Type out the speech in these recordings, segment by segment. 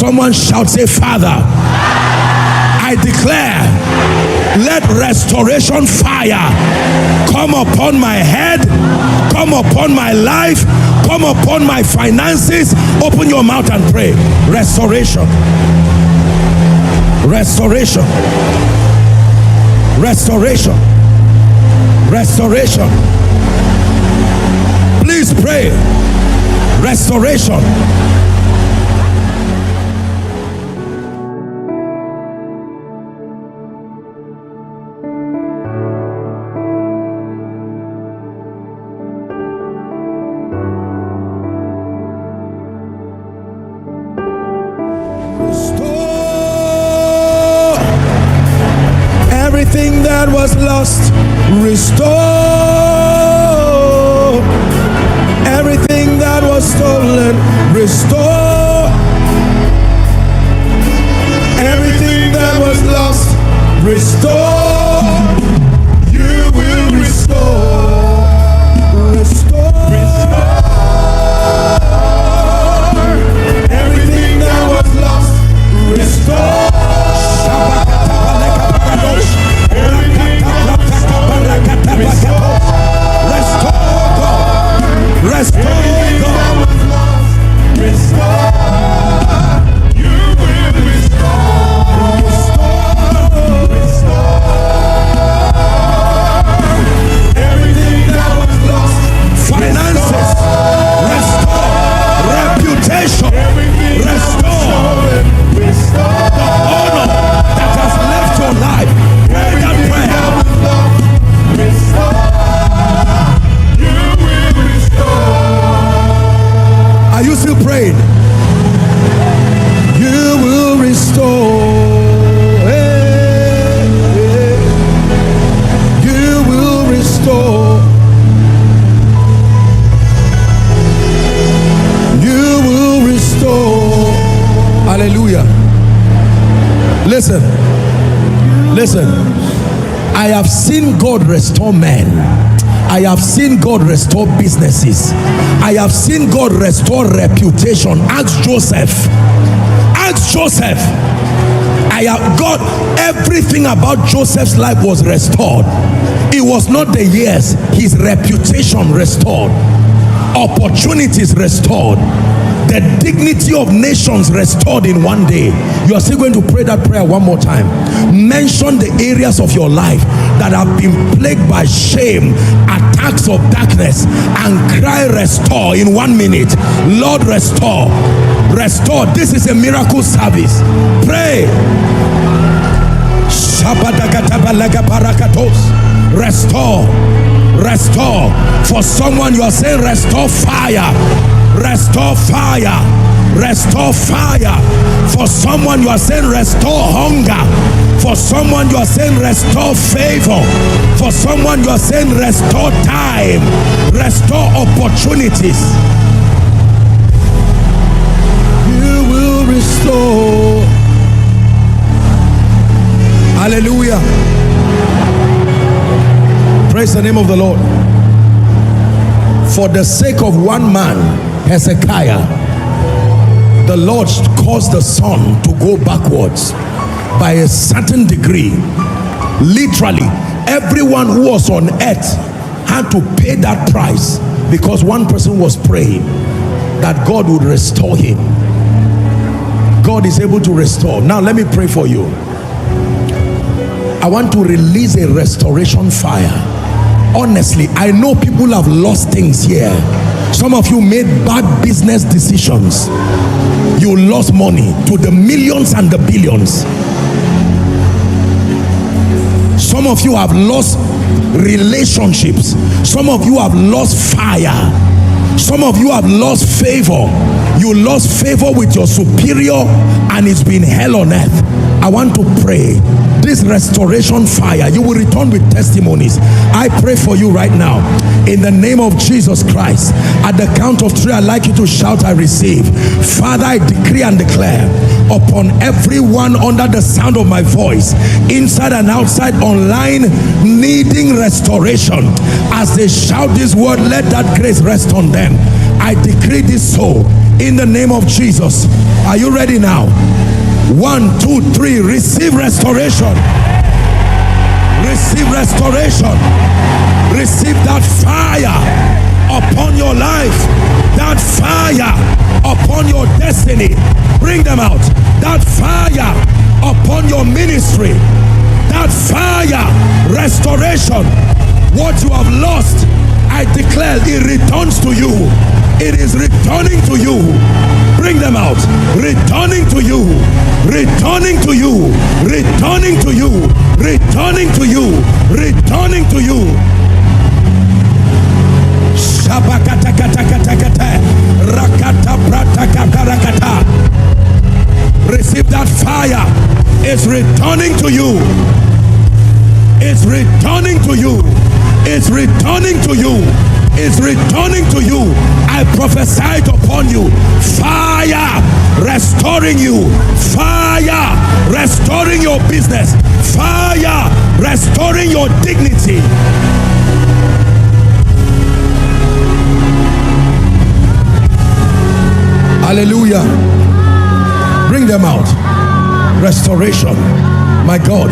Someone shout, say, Father, I declare, let restoration fire come upon my head, come upon my life, come upon my finances. Open your mouth and pray. Restoration. Restoration. Restoration. Restoration. Please pray. Restoration. Restore everything that was lost. Restore everything that was stolen. Restore everything that was lost. Restore. You will restore. Restore. Restore everything that was lost. Restore. Restore God. Restore God. Restore. You will restore. Restore. Everything that was lost. Finances. Restore. Reputation. Restore. Restore. The honor that has left your life. Pray that prayer. Are you still praying? You will restore. Hey, hey. You will restore. You will restore. Hallelujah. Listen. Listen. I have seen God restore men. I have seen God restore businesses. I have seen God restore reputation. Ask Joseph. Ask Joseph. God, everything about Joseph's life was restored. It was not the years, his reputation restored, opportunities restored, the dignity of nations restored in one day. You are still going to pray that prayer one more time. Mention the areas of your life that have been plagued by shame, attacks of darkness, and cry restore in 1 minute. Lord, restore. Restore. This is a miracle service. Pray. Restore. Restore. For someone, you are saying restore fire. Restore fire. Restore fire. For someone, you are saying restore hunger. For someone, you are saying restore favor. For someone, you are saying restore time. Restore opportunities. You will restore. Hallelujah. Praise the name of the Lord. For the sake of one man, Hezekiah, the Lord caused the sun to go backwards by a certain degree. Literally, everyone who was on earth had to pay that price because one person was praying that God would restore him. God is able to restore. Now let me pray for you. I want to release a restoration fire. Honestly, I know people have lost things here. Some of you made bad business decisions. You lost money to the millions and the billions. Some of you have lost relationships. Some of you have lost fire. Some of you have lost favor. You lost favor with your superior and it's been hell on earth. I want to pray this restoration fire. You will return with testimonies. I pray for you right now in the name of Jesus Christ. At the count of 3, I'd like you to shout, I receive. Father, I decree and declare upon everyone under the sound of my voice, inside and outside, online, needing restoration. As they shout this word, let that grace rest on them. I decree this so in the name of Jesus. Are you ready now? 1, 2, 3. Receive restoration. Receive restoration. Receive that fire upon your life, that fire upon your destiny. Bring them out. That fire upon your ministry, that fire, restoration. What you have lost, I declare it returns to you. It is returning to you. Bring them out. Returning to you. Returning to you. Returning to you. Returning to you. Returning to you. Receive that fire. It's returning to you. It's returning to you. It's returning to you. It's returning to you. I prophesied upon you. Fire restoring you. Fire restoring your business. Fire restoring your dignity. Hallelujah. Bring them out. Restoration. My God.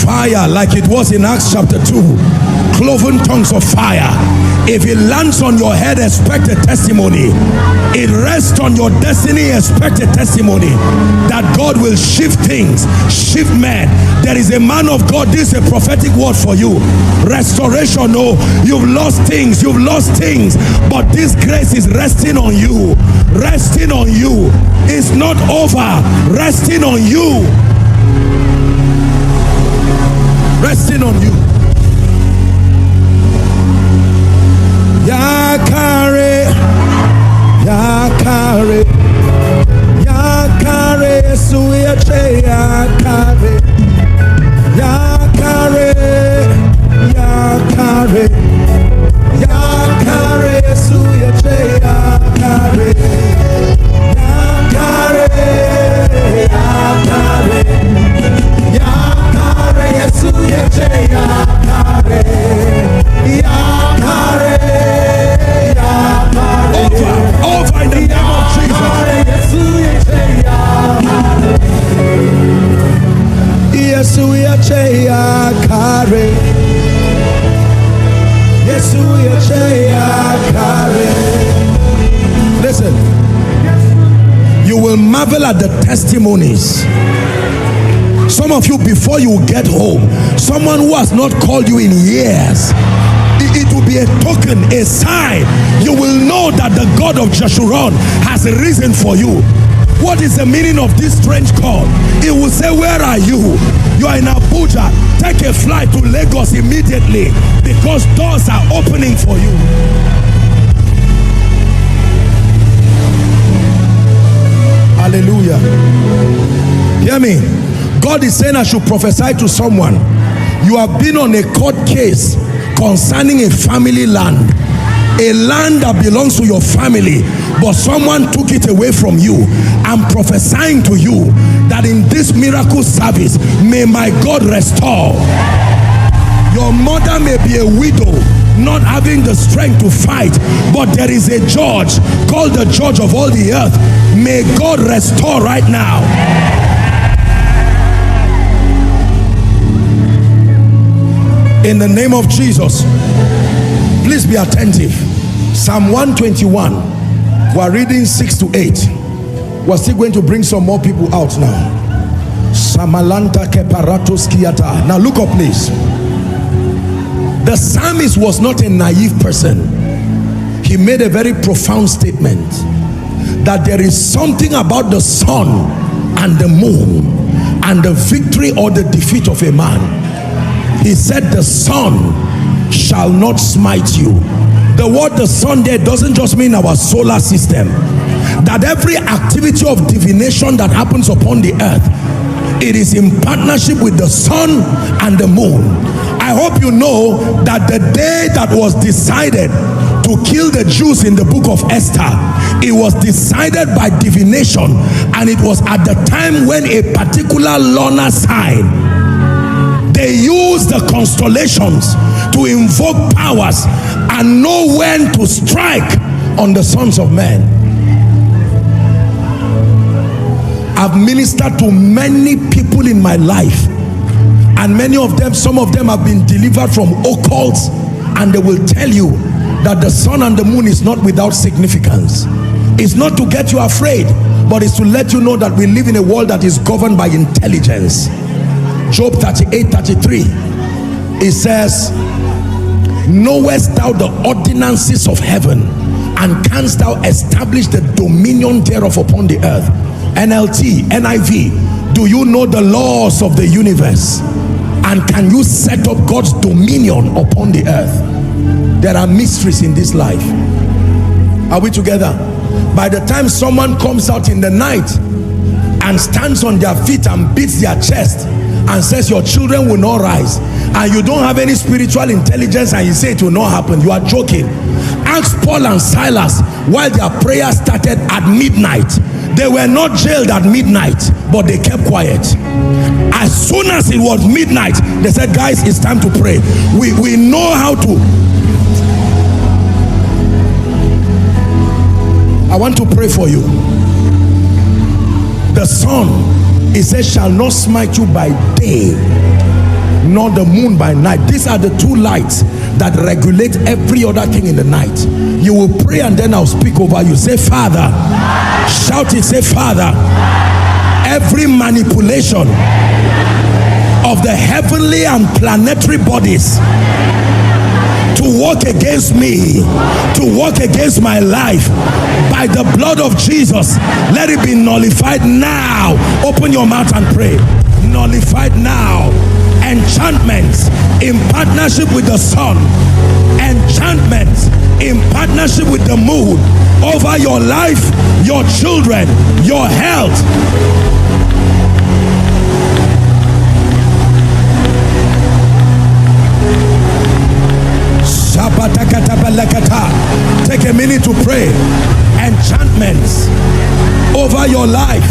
Fire like it was in Acts chapter 2. Cloven tongues of fire. If it lands on your head, expect a testimony. It rests on your destiny, expect a testimony that God will shift things, shift men. There is a man of God. This is a prophetic word for you. Restoration. Oh, you've lost things, but this grace is resting on you. Resting on you. It's not over. Resting on you. Resting on you. Yakare, Yakare, Yakare, Suyache, Yakare, Yakare, Yakare, Yakare, Suyache, Yakare, Yakare, Yakare, Yakare, Suyache, Yakare, Yakare. Over in the name of Jesus. Listen, you will marvel at the testimonies. Some of you, before you get home, someone who has not called you in years, it will be a token, a sign. You will know that the God of Jeshurun has risen for you. What is the meaning of this strange call? It will say, where are you? You are in Abuja. Take a flight to Lagos immediately, because doors are opening for you. Hallelujah. Hear me. God is saying I should prophesy to someone. You have been on a court case concerning a family land, a land that belongs to your family, but someone took it away from you. I'm prophesying to you that in this miracle service, may my God restore. Your mother may be a widow, not having the strength to fight, but there is a judge called the judge of all the earth. May God restore right now. In the name of Jesus, please be attentive. Psalm 121. We are reading 6 to 8. We're still going to bring some more people out now. Samalanta keparatos kiata. Now look up, please. The psalmist was not a naive person. He made a very profound statement that there is something about the sun and the moon and the victory or the defeat of a man. He said the sun shall not smite you. The word the sun there doesn't just mean our solar system. That every activity of divination that happens upon the earth, it is in partnership with the sun and the moon. I hope you know that the day that was decided to kill the Jews in the book of Esther, it was decided by divination, and it was at the time when a particular lunar sign, they use the constellations to invoke powers and know when to strike on the sons of men. I've ministered to many people in my life, and many of them, some of them have been delivered from occults, and they will tell you that the sun and the moon is not without significance. It's not to get you afraid, but it's to let you know that we live in a world that is governed by intelligence. Job 38:33, it says, knowest thou the ordinances of heaven, and canst thou establish the dominion thereof upon the earth? NLT, NIV, do you know the laws of the universe, and can you set up God's dominion upon the earth? There are mysteries in this life. Are we together? By the time someone comes out in the night and stands on their feet and beats their chest and says your children will not rise, and you don't have any spiritual intelligence and you say it will not happen, you are joking. Ask Paul and Silas while their prayer started at midnight. They were not jailed at midnight, but they kept quiet. As soon as it was midnight, they said, guys, it's time to pray. We know how to. I want to pray for you. The sun, it says, shall not smite you by day, nor the moon by night. These are the two lights that regulate every other thing in the night. You will pray and then I'll speak over you. Say, Father. Shout it, say, Father. Every manipulation of the heavenly and planetary bodies to work against me, to work against my life, by the blood of Jesus, let it be nullified now. Open your mouth and pray. Nullified now. Enchantments in partnership with the sun, enchantments in partnership with the moon over your life, your children, your health. Take a minute to pray. Enchantments over your life.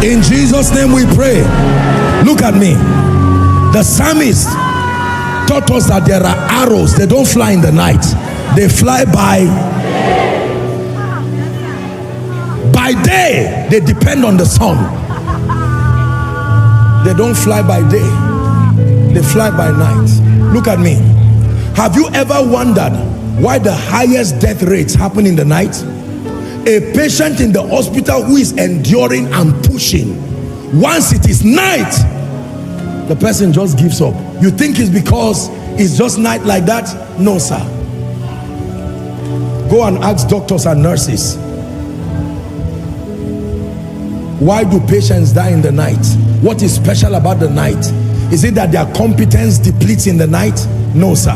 In Jesus' name we pray. Look at me. The psalmist taught us that there are arrows. They don't fly in the night. They fly by day. They depend on the sun. They don't fly by day. They fly by night. Look at me. Have you ever wondered why the highest death rates happen in the night? A patient in the hospital who is enduring and pushing, once it is night, the person just gives up. You think it's because it's just night like that? No, sir. Go and ask doctors and nurses. Why do patients die in the night? What is special about the night? Is it that their competence depletes in the night? No, sir.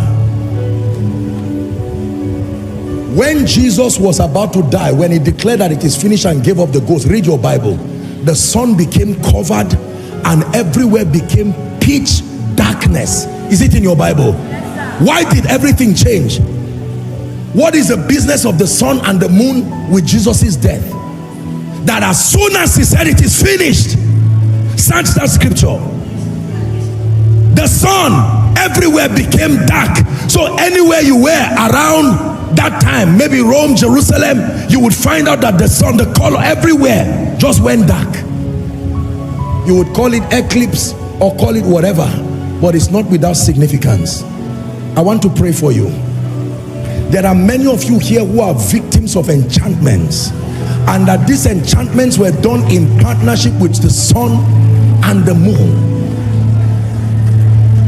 When Jesus was about to die, when he declared that it is finished and gave up the ghost, read your Bible, the sun became covered and everywhere became pitch darkness. Is it in your Bible? Why did everything change? What is the business of the sun and the moon with Jesus's death? That as soon as he said it is finished, search that scripture, the sun everywhere became dark. So anywhere you were around that time, maybe Rome, Jerusalem, you would find out that the sun, the color everywhere just went dark. You would call it eclipse or call it whatever, but it's not without significance. I want to pray for you. There are many of you here who are victims of enchantments, and that these enchantments were done in partnership with the sun and the moon.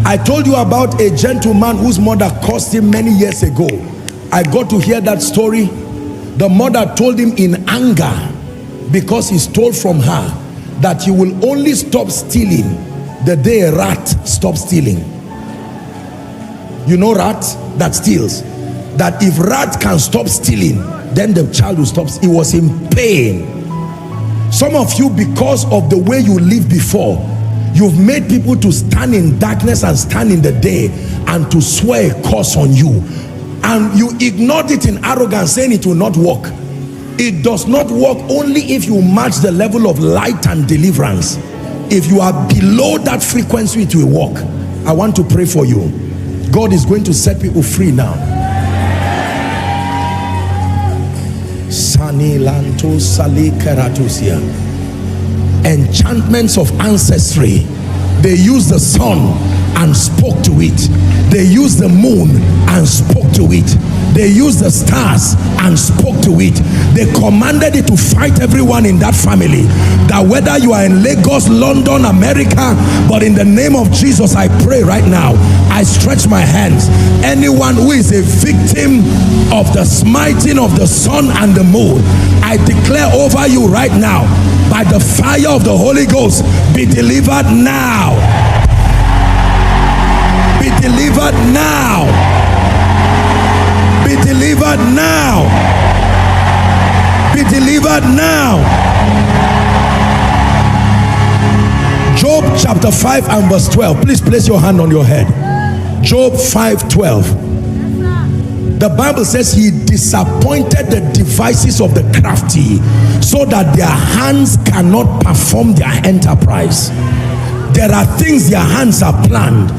I told you about a gentleman whose mother cursed him many years ago. I got to hear that story. The mother told him in anger, because he stole from her, that he will only stop stealing the day a rat stops stealing. You know rat that steals? That if rat can stop stealing, then the child will stop. He was in pain. Some of you, because of the way you lived before, you've made people to stand in darkness and stand in the day and to swear a curse on you, and you ignored it in arrogance, saying it will not work. It does not work only if you match the level of light and deliverance. If you are below that frequency, it will work. I want to pray for you. God is going to set people free now. Enchantments of ancestry. They used the sun and spoke to it. They used the moon and spoke to it. They used the stars and spoke to it. They commanded it to fight everyone in that family. That whether you are in Lagos, London, America, but in the name of Jesus, I pray right now, I stretch my hands. Anyone who is a victim of the smiting of the sun and the moon, I declare over you right now, by the fire of the Holy Ghost, be delivered now. Be delivered now. Be delivered now. Be delivered now. Job chapter 5 and verse 12. Please place your hand on your head. Job 5:12. The Bible says he disappointed the devices of the crafty, so that their hands cannot perform their enterprise. There are things their hands are planned,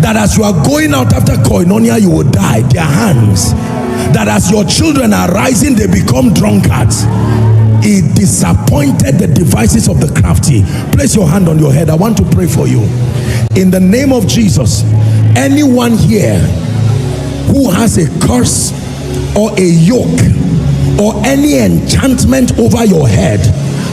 that as you are going out after Koinonia, you will die. Their hands. That as your children are rising, they become drunkards. He disappointed the devices of the crafty. Place your hand on your head. I want to pray for you. In the name of Jesus, anyone here who has a curse or a yoke or any enchantment over your head,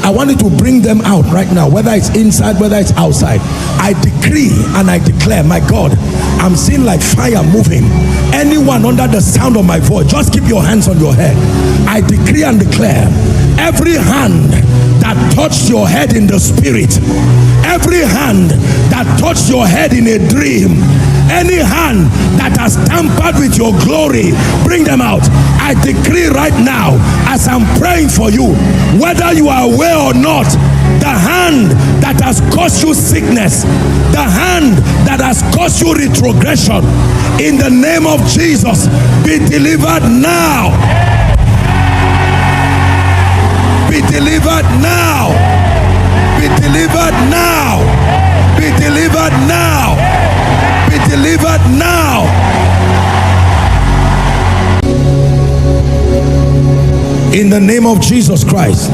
I want you to bring them out right now, whether it's inside, whether it's outside. I decree and I declare, my God, I'm seeing like fire moving. Anyone under the sound of my voice, just keep your hands on your head. I decree and declare, every hand that touched your head in the spirit, every hand that touched your head in a dream, any hand that has tampered with your glory, bring them out. I decree right now, as I'm praying for you, whether you are aware or not, the hand that has caused you sickness, the hand that has caused you retrogression, in the name of Jesus, be delivered now. Be delivered now. Be delivered now. Be delivered now. Be delivered now. In the name of Jesus Christ.